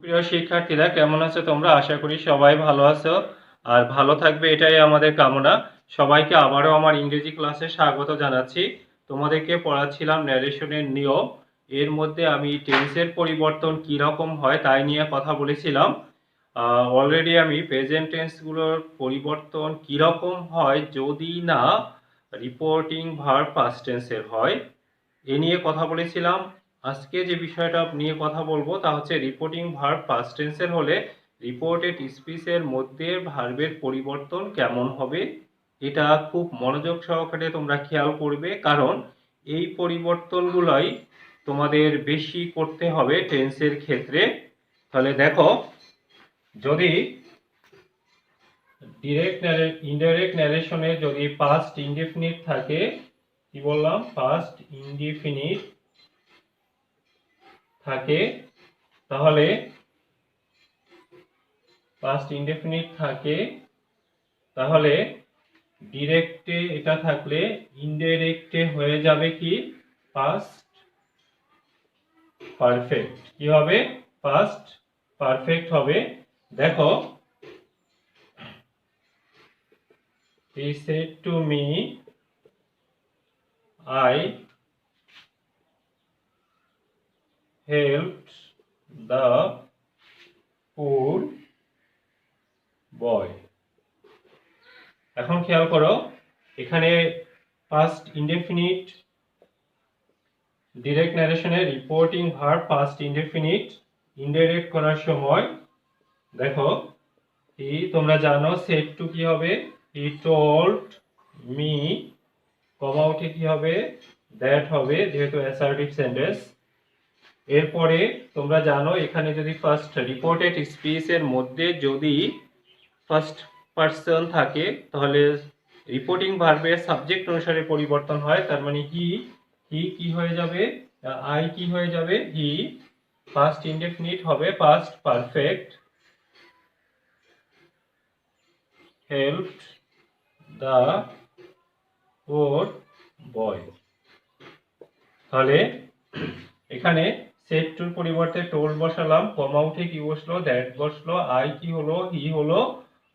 প্রিয় শিক্ষার্থীরা কেমন আছো তোমরা? আশা করি সবাই ভালো আছো আর ভালো থাকবে এটাই আমাদের কামনা। সবাইকে আবারও আমার ইংরেজি ক্লাসে স্বাগত জানাচ্ছি। তোমাদেরকে পড়াচ্ছিলাম ন্যারেশনের নিয়ম। এর মধ্যে আমি টেন্সের পরিবর্তন কি রকম হয় তাই নিয়ে কথা বলেছিলাম। অলরেডি আমি প্রেজেন্ট টেন্সগুলোর পরিবর্তন কি রকম হয় যদি না রিপোর্টিং ভার্ব পাস্ট টেন্সের হয় এ নিয়ে কথা বলেছিলাম। আজকে যে বিষয়টা নিয়ে কথা বলবো তা হচ্ছে রিপোর্টিং ভার্ব পাস্ট টেন্সের হলে রিপোর্টেড স্পিচের মধ্যে ভার্বের পরিবর্তন কেমন হবে। এটা খুব মনোযোগ সহকারে তোমরা খেয়াল করবে, কারণ এই পরিবর্তনগুলোই তোমাদের বেশি করতে হবে টেন্সের ক্ষেত্রে। তাহলে দেখো, যদি ইনডাইরেক্ট ন্যারেশনে যদি পাস্ট ইনডেফিনিট থাকে, কি বললাম, পাস্ট ইনডেফিনিট থাকে, তাহলে পাস্ট ইনডেফিনিট থাকে তাহলে ডিরেক্টে এটা থাকলে ইনডাইরেক্টে হয়ে যাবে কি পাস্ট পারফেক্ট। কি হবে? পাস্ট পারফেক্ট হবে। দেখো, he said to me I helped the poor boy। এখন খেয়াল করো, এখানে পাস্ট ইনডেফিনিট ডিরেক্ট ন্যারেশনে reporting verb past indefinite indirect করার সময় দেখো, হি তোমরা জানো সেড টু কি হবে, হি টোল্ড মি, কমা উঠে কি হবে, দ্যাট হবে, যেহেতু অ্যাসার্টিভ সেন্টেন্স। এরপরে তোমরা জানো এখানে যদি ফার্স্ট রিপোর্টেড স্পিচ এর মধ্যে যদি ফার্স্ট পারসন থাকে তাহলে রিপোর্টিং ভার্বের সাবজেক্ট অনুসারে পরিবর্তন হয়। তার মানে হি কি হয়ে যাবে, আই কি হয়ে যাবে, হি। পাস্ট ইনডেফিনিট হবে past perfect, helped the poor boy. তাহলে এখানে সেড টুর পরিবর্তে টোল্ড বসালাম, কমা উঠে কি বসলো, দ্যাট বসলো, আই কি হলো, হি হলো,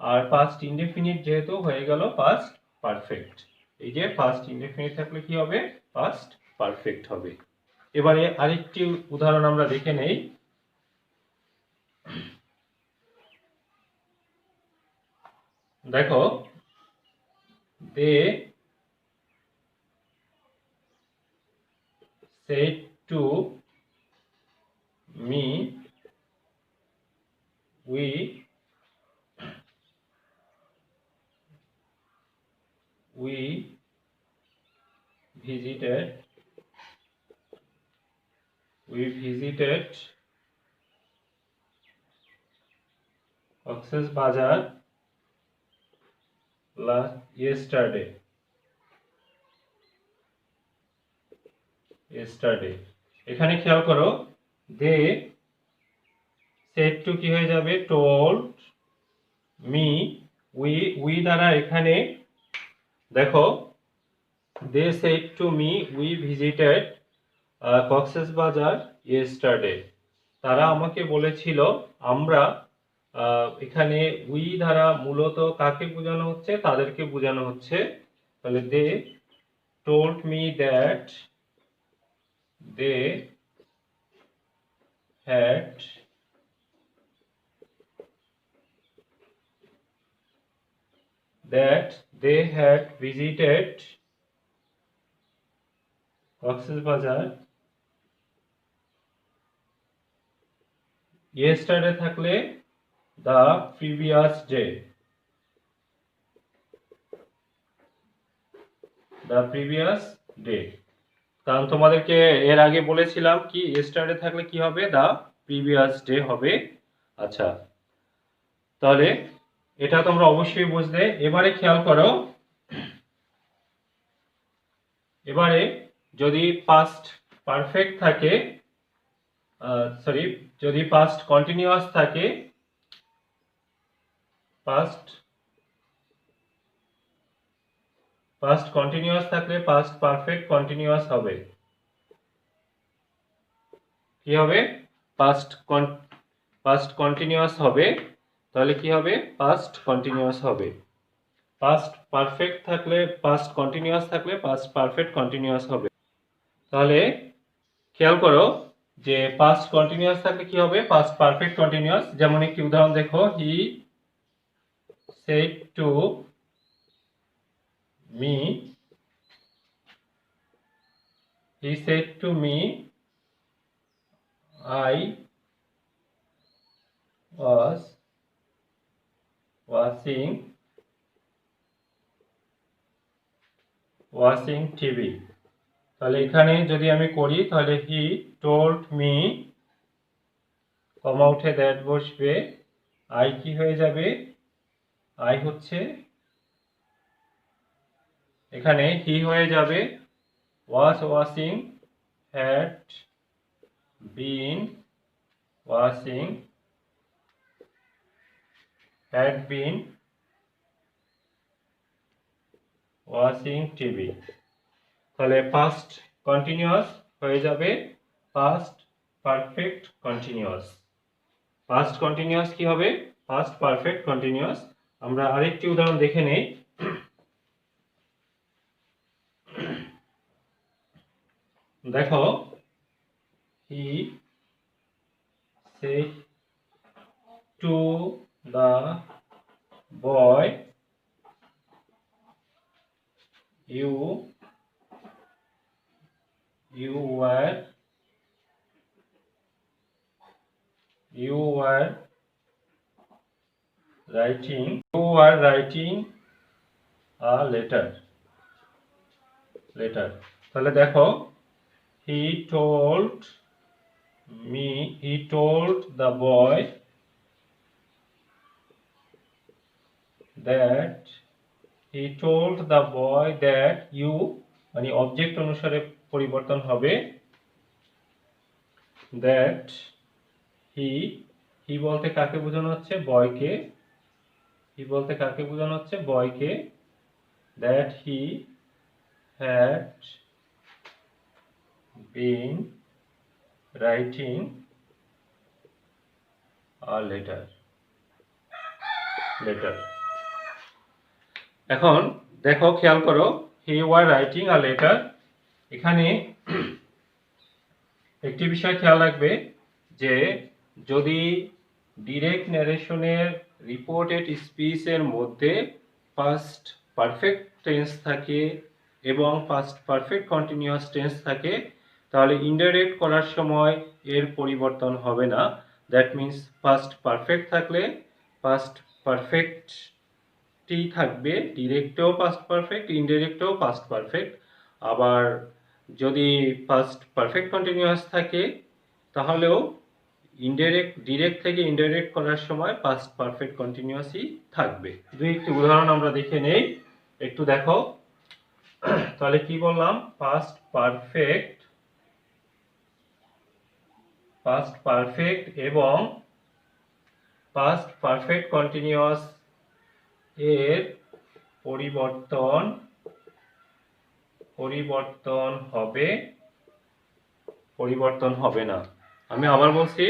আর পাস্ট ইনডেফিনিট যেহেতু হয়ে গেল পাস্ট পারফেক্ট। এই যে পাস্ট ইনডেফিনিট থাকলে কি হবে, পাস্ট পারফেক্ট হবে। এবারে আরেকটি উদাহরণ আমরা দেখে নেই। দেখো, দে said to me we visited Cox's Bazar yesterday। এখানে খেয়াল করো, দে সেড টু কি হয়ে যাবে, টোল্ড মি, উই দ্বারা এখানে দেখো, they said to me we visited Cox's Bazar yesterday. তারা আমাকে বলেছিল আমরা, এখানে উই দ্বারা মূলত কাকে বোঝানো হচ্ছে, তাদেরকে বোঝানো হচ্ছে। তাহলে they told me that they had visited Cox's Bazar yesterday থাকলে the previous day, কারণ তোমাদেরকে এর আগে বলেছিলাম কি yesterday থাকলে কি হবে, the previous day হবে। আচ্ছা, তাহলে এটা তোমরা অবশ্যই বুঝলে। এবারে খেয়াল করো, এবারে যদি পাস্ট পারফেক্ট থাকে, যদি পাস্ট কন্টিনিউয়াস থাকে, পাস্ট কন্টিনিউয়াস থাকলে পাস্ট পারফেক্ট কন্টিনিউয়াস হবে। কি হবে, পাস্ট পাস্ট কন্টিনিউয়াস হবে, তাহলে কি হবে? পাস্ট কন্টিনিউয়াস হবে। পাস্ট পারফেক্ট থাকলে, পাস্ট কন্টিনিউয়াস থাকলে পাস্ট পারফেক্ট কন্টিনিউয়াস হবে। তাহলে খেয়াল করো যে পাস্ট কন্টিনিউয়াস থাকলে কি হবে? Past perfect continuous. যেমন একটি উদাহরণ দেখো, he said to me, he said to me I was watching TV. তাহলে এখানে যদি আমি করি তাহলে হি টোল্ড মি, কমা উঠে দ্যাট বসবে, আই কি হয়ে যাবে? আই হচ্ছে এখানে হি হয়ে যাবে, was watching, had been watching, had been watching TV. তাহলে পাস্ট কন্টিনিউয়াস হয়ে যাবে past perfect continuous. Past continuous কি হবে? Past perfect continuous. আমরা আরেকটি উদাহরণ দেখে নেই। দেখো, হি said to the boy, you were writing a letter. তাহলে দেখো, he told the boy that you, মানে অবজেক্ট অনুসারে পরিবর্তন হবে, that he বলতে কাকে বোঝানো হচ্ছে? বয়কে। হি বলতে কাকে বোঝানো হচ্ছে? বয়কে। that he had been writing a letter. এখন দেখো, খেয়াল করো, he were writing a letter। এখানে একটি বিষয় খেয়াল রাখবে যে যদি ডিরেক্ট ন্যারেশনের রিপোর্টেড স্পিচের মধ্যে পাস্ট পারফেক্ট টেন্স থাকে এবং পাস্ট পারফেক্ট কন্টিনিউয়াস টেন্স থাকে, তাহলে ইনডাইরেক্ট করার সময় এর পরিবর্তন হবে না। দ্যাট মিন্স পাস্ট পারফেক্ট থাকলে পাস্ট পারফেক্টই থাকবে, ডিরেক্টেও পাস্ট পারফেক্ট, ইনডাইরেক্টেও পাস্ট পারফেক্ট। আবার যদি পাস্ট পারফেক্ট কন্টিনিউয়াস থাকে তাহলেও ডিরেক্ট থেকে ইনডাইরেক্ট করার সময় পাস্ট পারফেক্ট কন্টিনিউয়াসই থাকবে। দুই একটি উদাহরণ আমরা দেখে নেই, একটু দেখো। তাহলে কি বললাম? পাস্ট পারফেক্ট এবং পাস্ট পারফেক্ট কন্টিনিউয়াস এর পরিবর্তন হবে না। আমি আবার বলছি,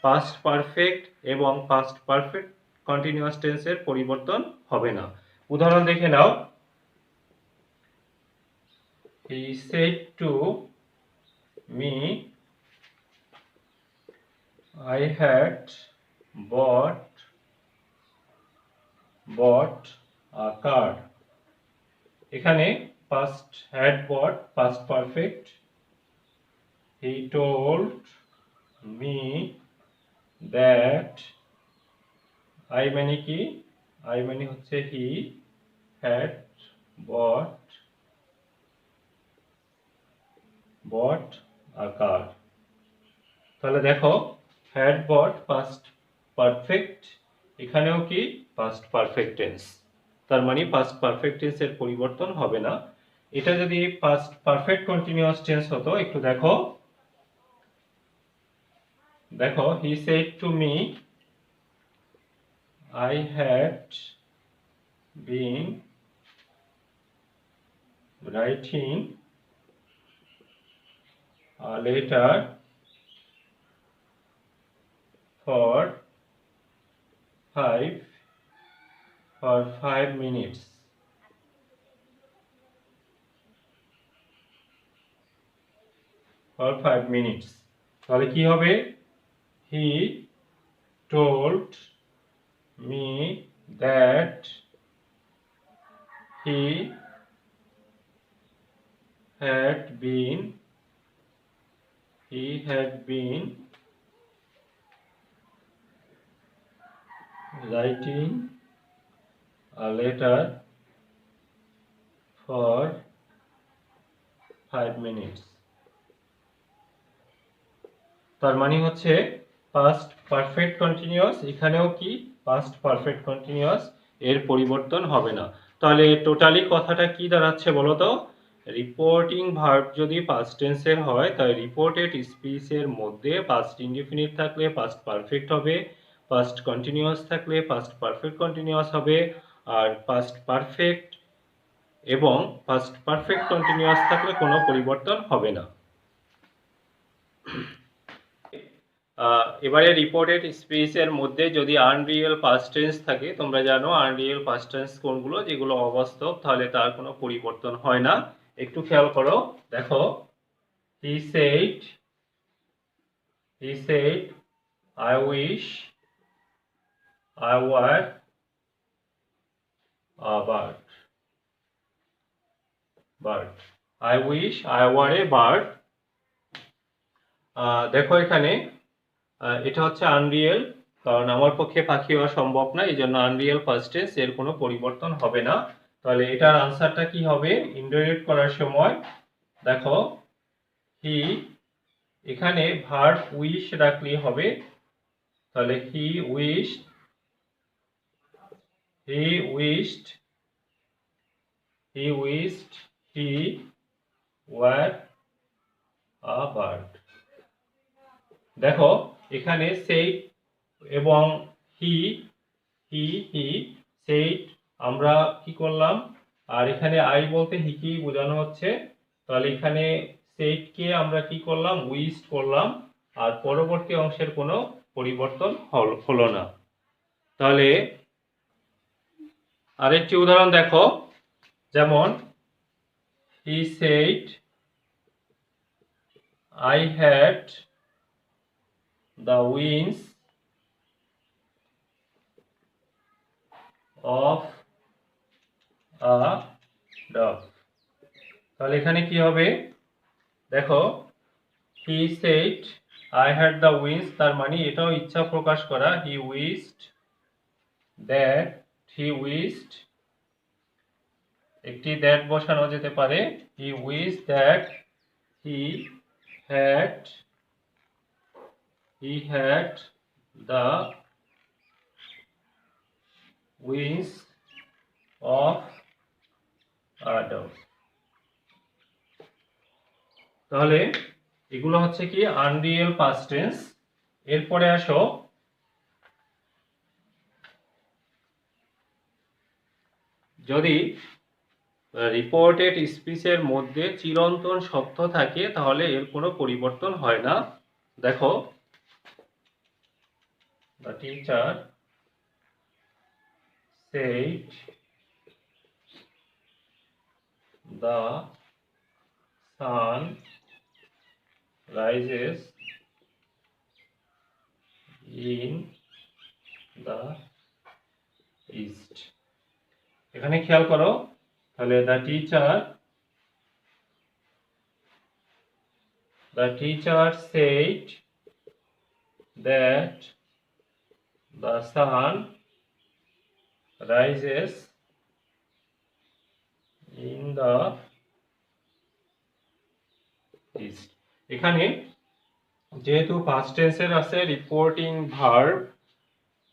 পাস্ট পারফেক্ট এবং পাস্ট পারফেক্ট কন্টিনিউয়াস টেন্সের পরিবর্তন হবে না। উদাহরণ দেখে নাও, he said to me I had bought a car। এখানে past had bought past perfect, he told me that, I মানে কি? I মানে হচ্ছে he had bought a car। তাহলে দেখো, had bought past perfect, এখানেও কি past perfect tense, তার মানে past perfect tense এর পরিবর্তন হবে না। এটা যদি past perfect continuous tense হতো, একটু দেখো, he said to me I had been writing a letter for 5 for 5 minutes, for 5 minutes, তাহলে কি হবে? He told me that he had been writing a letter for 5 minutes. তার মানে হচ্ছে past perfect continuous, এখানেও কি পাস্ট পারফেক্ট কন্টিনিউয়াস, এর পরিবর্তন হবে না। তাহলে টোটালি কথাটা কি দাঁড়াচ্ছে বলো তো? রিপোর্টিং ভার্ব যদি পাস্ট টেন্সের হয় তাই রিপোর্টেড স্পিচের মধ্যে পাস্ট ইনডিফিনিট থাকলে পাস্ট পারফেক্ট হবে, পাস্ট কন্টিনিউয়াস থাকলে পাস্ট পারফেক্ট কন্টিনিউয়াস হবে, আর পাস্ট পারফেক্ট এবং পাস্ট পারফেক্ট কন্টিনিউয়াস থাকলে কোনো পরিবর্তন হবে না। এবারে রিপোর্টেড স্পিচের মধ্যে যদি আনরিয়েল পাস্ট টেন্স থাকে, তোমরা জানো আনরিয়েল পাস্ট টেন্স কোনগুলো, যেগুলো অবাস্তব, তাহলে তার কোনো পরিবর্তন হয় না। একটু খেয়াল করো, দেখো, he said I wish I were a bird, I wish I were a bird। দেখো এখানে এটা হচ্ছে আনরিয়েল, কারণ আমার পক্ষে পাখি হওয়া সম্ভব না, এই জন্য আনরিয়েল ফার্স্ট টেন্স, এর কোনো পরিবর্তন হবে না। তাহলে এটার আনসারটা কি হবে ইনডাইরেক্ট করার সময়? দেখো, হি, এখানে ভার্ব উইশ রাখলেই হবে, তাহলে he wished he were a bird. দেখো এখানে সেইড এবং হি সেইড আমরা কি করলাম, আর এখানে আই বলতে হিকেই বোঝানো হচ্ছে, তাহলে এখানে সেইডকে আমরা কি করলাম, উইস্ট করলাম, আর পরবর্তী অংশের কোনো পরিবর্তন হলো না। তাহলে আরেকটি উদাহরণ দেখো, যেমন he said I had the wings of a dove। তাহলে এখানে কি হবে? দেখো, he said I had the wings, তার মানে এটাও ইচ্ছা প্রকাশ করা, he wished, একটি that বসানো যেতে পারে, he wished that he had the wings of a dove। তাহলে এগুলো হচ্ছে কি আনরিয়েল পাস্ট টেন্স। এরপরে আসো যদি রিপোর্টেড স্পিচের মধ্যে চিরন্তন শব্দ থাকে তাহলে এর কোনো পরিবর্তন হয় না। দেখো, the teacher said the sun rises in the east। এখানে খেয়াল করো, তাহলে the teacher said that the sun rises in the east। এখানে যেহেতু পাস্ট টেন্সের আছে রিপোর্টিং ভার্ব,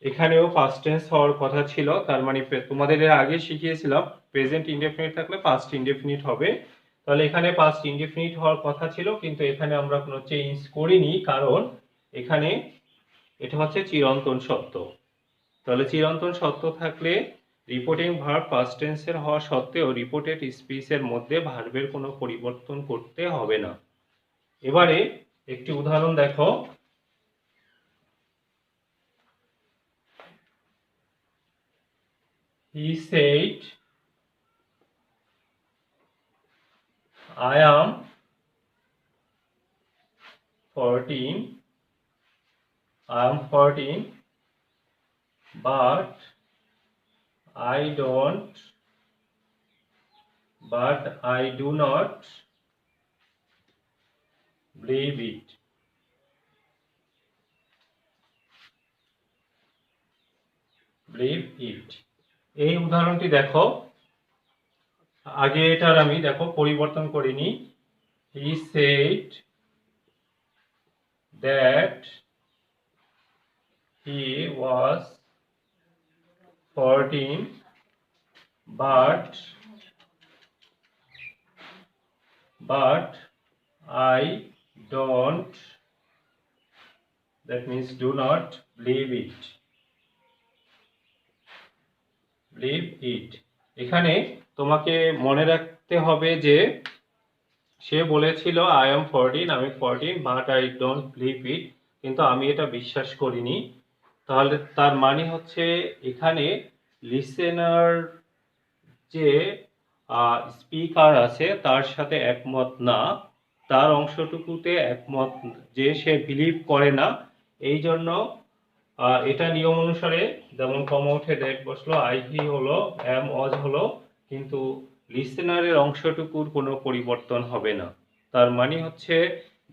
এখানেও পাস্ট টেন্স হওয়ার কথা ছিল, তার মানে তোমাদের এর আগে শিখিয়েছিলাম প্রেজেন্ট ইনডেফিনিট থাকলে পাস্ট ইনডেফিনিট হবে, তাহলে এখানে পাস্ট ইনডেফিনিট হওয়ার কথা ছিল, কিন্তু এখানে আমরা কোনো চেঞ্জ করিনি, কারণ এখানে এটা হচ্ছে চিরন্তন সত্য। তাহলে চিরন্তন সত্য থাকলে রিপোর্টিং ভার্ব পাস্ট টেন্সের হওয়া সত্ত্বেও রিপোর্টেড স্পিচের মধ্যে ভার্বের কোনো পরিবর্তন করতে হবে না। এবারে একটি উদাহরণ দেখো, He said, I am 14. I am 14, but I don't, but I do not believe it. Believe it. এই উদাহরণটি দেখো, আগে এটার আমি দেখো পরিবর্তন করিনি। He said that he was 14, but I don't, that means do not believe it. Believe it. এখানে তোমাকে মনে রাখতে হবে যে সে বলেছিল I am 14, আমি 14, but I don't believe it, কিন্তু আমি এটা বিশ্বাস করিনি। তাহলে তার মানে হচ্ছে এখানে লিসেনার যে স্পিকার আছে তার সাথে একমত না, তার অংশটুকুতে একমত, যে সে বিলিভ করে না। এই জন্য এটা নিয়ম অনুসারে যেমন কমা উঠে ডেট বসলো, আই হি হলো, এম অজ হলো, কিন্তু লিসেনারের অংশটুকুর কোনো পরিবর্তন হবে না। তার মানে হচ্ছে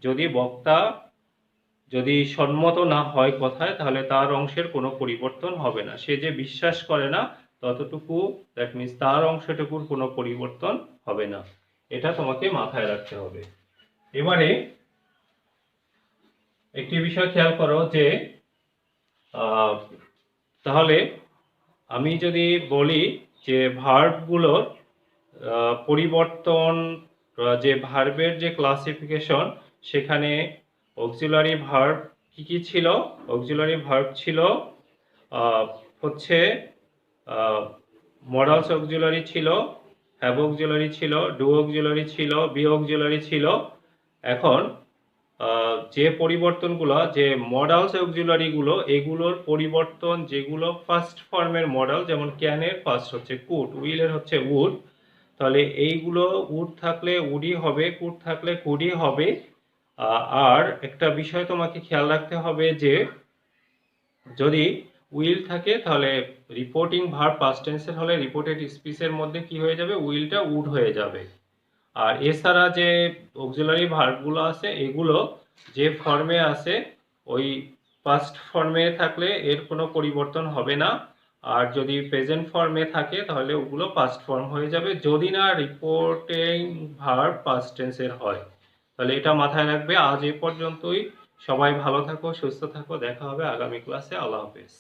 যদি বক্তা যদি সম্মত না হয় কথায়, তাহলে তার অংশের কোনো পরিবর্তন হবে না। সে যে বিশ্বাস করে না ততটুকু, দ্যাট মিন্স তার অংশটুকুর কোনো পরিবর্তন হবে না। এটা তোমাকে মাথায় রাখতে হবে। এবারে একটি বিষয় খেয়াল করো যে তাহলে আমি যদি বলি যে ভার্বগুলোর পরিবর্তন, যে ভার্বের যে ক্লাসিফিকেশন, সেখানে অক্সিলারি ভার্ব কি কি ছিল? অক্সিলারি ভার্ব ছিল হচ্ছে মডালস অক্সিলারি ছিল, হ্যাভ অক্সিলারি ছিল, ডু অক্সিলারি ছিল, বি অক্সিলারি ছিল। এখন যে পরিবর্তনগুলো, যে মডালস অক্সিলারিগুলো, এগুলোর পরিবর্তন যেগুলো ফার্স্ট ফর্মের মডেল, যেমন ক্যানের ফার্স্ট হচ্ছে কুড, উইলের হচ্ছে উড, তাহলে এইগুলো উড থাকলে উডই হবে, কুড থাকলে কুডই হবে। আর একটা বিষয় তোমাকে খেয়াল রাখতে হবে যে যদি উইল থাকে তাহলে রিপোর্টিং ভার্ব পাস্ট টেন্সের হলে রিপোর্টেড স্পিচের মধ্যে কি হয়ে যাবে? উইলটা উড হয়ে যাবে। আর এছাড়া যে অক্সিলারি ভার্বগুলো আছে এগুলো যে ফর্মে আছে ওই পাস্ট ফর্মে থাকলে এর কোনো পরিবর্তন হবে না। আর যদি প্রেজেন্ট ফর্মে থাকে তাহলে ওগুলো পাস্ট ফর্ম হয়ে যাবে, যদি না রিপোর্টিং ভার্ব পাস্ট টেন্সের হয়। তাহলে এটা মাথায় রাখবে। আজ এ পর্যন্তই। সবাই ভালো থাকো, সুস্থ থাকো, দেখা হবে আগামী ক্লাসে। আল্লাহ হাফেজ।